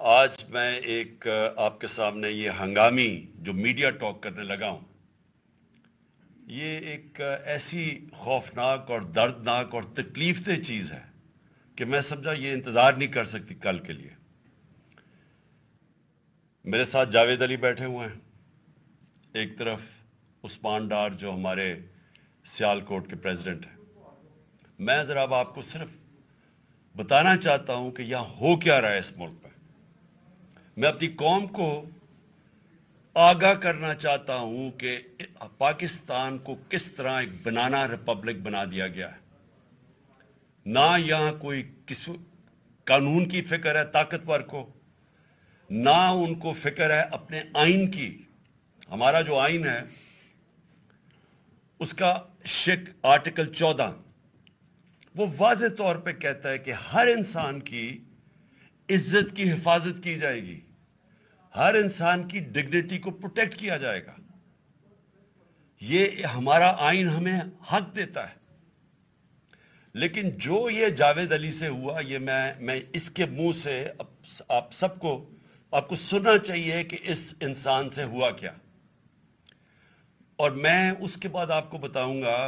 آج میں ایک آپ کے سامنے یہ ہنگامی جو میڈیا ٹاک کرنے لگا ہوں، یہ ایک ایسی خوفناک اور دردناک اور تکلیف دہ چیز ہے کہ میں سمجھا یہ انتظار نہیں کر سکتی کل کے لیے۔ میرے ساتھ جاوید علی بیٹھے ہوئے ہیں، ایک طرف عثمان ڈار جو ہمارے سیالکوٹ کے پریزیڈنٹ ہیں۔ میں ذرا اب آپ کو صرف بتانا چاہتا ہوں کہ یہاں ہو کیا رہا ہے اس ملک میں۔ میں اپنی قوم کو آگاہ کرنا چاہتا ہوں کہ پاکستان کو کس طرح ایک بنانا ریپبلک بنا دیا گیا ہے۔ نہ یہاں کوئی قانون کی فکر ہے طاقتور کو، نہ ان کو فکر ہے اپنے آئین کی۔ ہمارا جو آئین ہے اس کا آرٹیکل 14 وہ واضح طور پہ کہتا ہے کہ ہر انسان کی عزت کی حفاظت کی جائے گی، ہر انسان کی ڈگنیٹی کو پروٹیکٹ کیا جائے گا۔ یہ ہمارا آئین ہمیں حق دیتا ہے۔ لیکن جو یہ جاوید علی سے ہوا، یہ میں اس کے منہ سے آپ کو سننا چاہیے کہ اس انسان سے ہوا کیا۔ اور میں اس کے بعد آپ کو بتاؤں گا،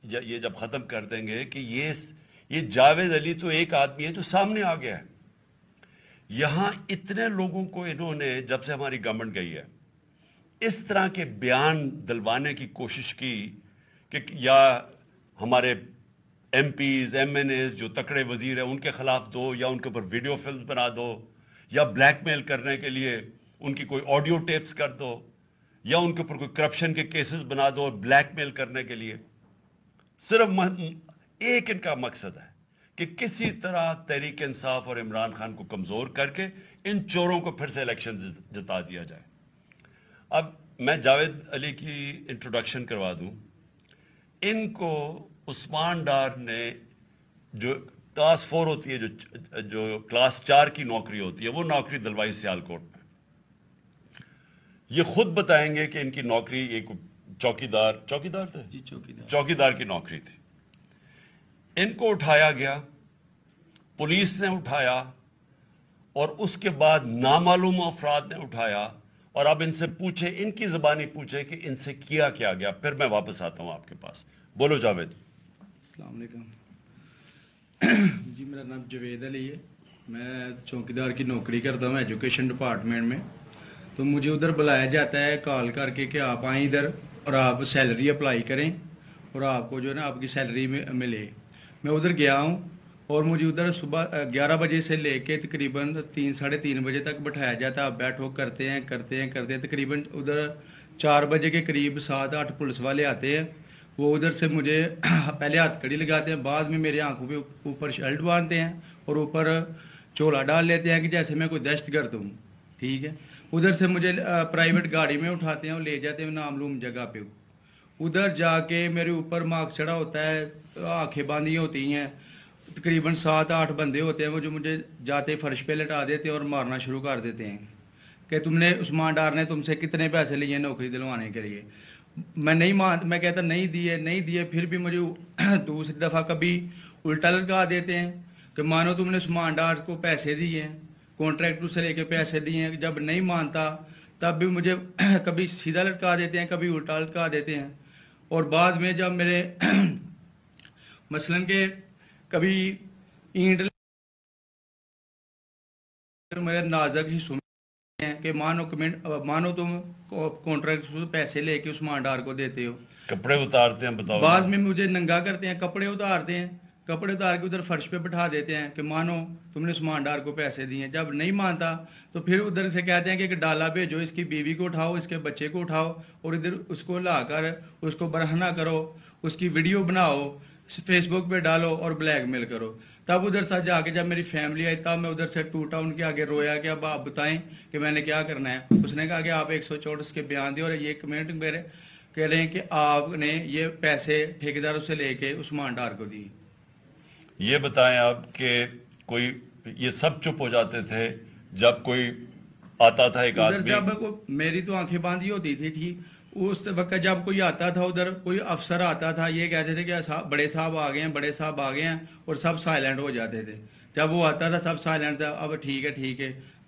یہ جب ختم کر دیں گے، کہ یہ جاوید علی تو ایک آدمی ہے جو سامنے آ گیا ہے۔ یہاں اتنے لوگوں کو انہوں نے، جب سے ہماری گورنمنٹ گئی ہے، اس طرح کے بیان دلوانے کی کوشش کی کہ یا ہمارے M Ps M N As جو تکڑے وزیر ہیں ان کے خلاف دو، یا ان کے اوپر ویڈیو فلم بنا دو، یا بلیک میل کرنے کے لیے ان کی کوئی آڈیو ٹیپس کر دو، یا ان کے اوپر کوئی کرپشن کے کیسز بنا دو بلیک میل کرنے کے لیے۔ صرف ایک ان کا مقصد ہے کہ کسی طرح تحریک انصاف اور عمران خان کو کمزور کر کے ان چوروں کو پھر سے الیکشن جتا دیا جائے۔ اب میں جاوید علی کی انٹروڈکشن کروا دوں۔ ان کو عثمان ڈار نے، جو کلاس 4 ہوتی ہے، جو کلاس 4 کی نوکری ہوتی ہے، وہ نوکری دلوائی سیالکوٹ میں۔ یہ خود بتائیں گے کہ ان کی نوکری ایک چوکیدار تھے، جی چوکیدار کی نوکری تھی۔ ان کو اٹھایا گیا، پولیس نے اٹھایا، اور اس کے بعد نامعلوم افراد نے اٹھایا، اور اب ان سے پوچھے، ان کی زبانی پوچھے کہ ان سے کیا گیا۔ پھر میں واپس آتا ہوں آپ کے پاس۔ بولو جاوید۔ السلام علیکم جی، میرا نام جاوید علی ہے، میں چوکیدار کی نوکری کرتا ہوں ایجوکیشن ڈپارٹمنٹ میں۔ تو مجھے ادھر بلایا جاتا ہے کال کر کے کہ آپ آئیں ادھر اور آپ سیلری اپلائی کریں اور آپ کو جو ہے نا آپ کی سیلری ملے۔ میں ادھر گیا ہوں اور مجھے ادھر صبح 11 بجے سے لے کے تقریباً 3-3:30 بجے تک بٹھایا جاتا ہے۔ آپ بیٹھو، کرتے ہیں تقریباً ادھر 4 بجے کے قریب 7-8 پولیس والے آتے ہیں۔ وہ ادھر سے مجھے پہلے ہاتھ کڑی لگاتے ہیں، بعد میں میرے آنکھوں پہ اوپر شرٹ باندھتے ہیں اور اوپر چولا ڈال لیتے ہیں کہ جیسے میں کوئی دہشت گرد ہوں، ٹھیک ہے۔ ادھر سے مجھے پرائیویٹ گاڑی میں اٹھاتے ہیں اور لے جاتے ہیں نامعلوم جگہ پہ۔ ادھر جا کے میرے اوپر مارک چڑھا ہوتا ہے، آنکھیں باندھی ہوتی ہیں، تقریباً 7-8 بندے ہوتے ہیں وہ جو مجھے جاتے فرش پہ لٹا دیتے ہیں اور مارنا شروع کر دیتے ہیں کہ تم نے، عثمان ڈار نے تم سے کتنے پیسے لیے نوکری دلوانے کے لیے۔ میں کہتا نہیں دیے، پھر بھی مجھے دوسری دفعہ کبھی الٹا لٹکا دیتے ہیں کہ مانو تم نے عثمان ڈار کو پیسے دیے ہیں، کانٹریکٹر سے لے کے پیسے دیے ہیں۔ جب نہیں مانتا تب بھی مجھے کبھی سیدھا لٹکا دیتے ہیں، کبھی الٹا لٹکا دیتے ہیں۔ اور بعد میں جب میرے مثلاً کہ کبھی اینٹ میرے نازک ہی سنتے ہیں کہ مانو تم کانٹریکٹ سے پیسے لے کے عثمان ڈار کو دیتے ہو، کپڑے اتارتے ہیں، بتاؤ۔ بعد میں مجھے ننگا کرتے ہیں، کپڑے اتار کے ادھر فرش پہ بٹھا دیتے ہیں کہ مانو تم نے عثمان ڈار کو پیسے دیے ہیں۔ جب نہیں مانتا تو پھر ادھر سے کہتے ہیں کہ ڈالا بھیجو، اس کی بیوی کو اٹھاؤ، اس کے بچے کو اٹھاؤ اور ادھر اس کو لا کر اس کو برہنہ کرو، اس کی ویڈیو بناؤ، فیس بک پہ ڈالو اور بلیک میل کرو۔ تب ادھر سے جا کے جب میری فیملی آئی تب میں ادھر سے ٹوٹا، ان کے آگے رویا کہ اب آپ بتائیں کہ میں نے کیا کرنا ہے۔ اس نے کہا کہ آپ 164 کے بیان دیں، اور یہ کمنٹ میرے کہہ رہے ہیں کہ آپ نے یہ پیسے ٹھیکیداروں سے لے کے عثمان ڈار کو دی۔ یہ بتائیں آپ کہ کوئی یہ سب چپ ہو جاتے تھے جب کوئی آتا تھا ایک آدمی؟ جب میری تو آنکھیں باندھی ہوتی تھی، ٹھیک، اس وقت جب کوئی آتا تھا ادھر، کوئی افسر آتا تھا، یہ کہتے تھے کہ بڑے صاحب آ گئے ہیں، اور سب سائلنٹ ہو جاتے تھے۔ جب وہ آتا تھا سب سائلنٹ تھا، اب ٹھیک ہے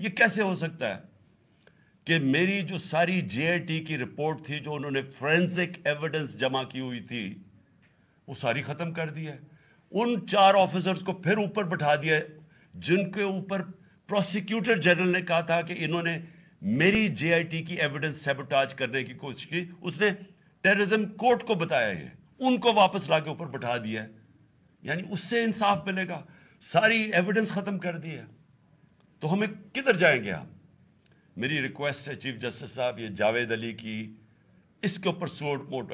یہ کیسے ہو سکتا ہے کہ میری جو ساری جے آئی ٹی کی رپورٹ تھی جو انہوں نے فورینسک ایویڈنس جمع کی ہوئی تھی وہ ساری ختم کر دی ہے. ان 4 آفیسرز کو پھر اوپر بٹھا دیا ہے جن کے اوپر پروسیکیوٹر جنرل نے کہا تھا کہ انہوں نے میری جے آئی ٹی کی ایویڈنس سیبوٹاج کرنے کی کوشش کی. اس نے ٹیررزم کورٹ کو بتایا ہے, ان کو واپس لا کے اوپر بٹھا دیا ہے. یعنی اس سے انصاف ملے گا؟ ساری ایویڈنس ختم کر دی ہے تو ہمیں کدھر جائیں گے ہم؟ میری ریکویسٹ ہے چیف جسٹس صاحب, یہ جاوید علی کی اس کے اوپر سوٹ موٹ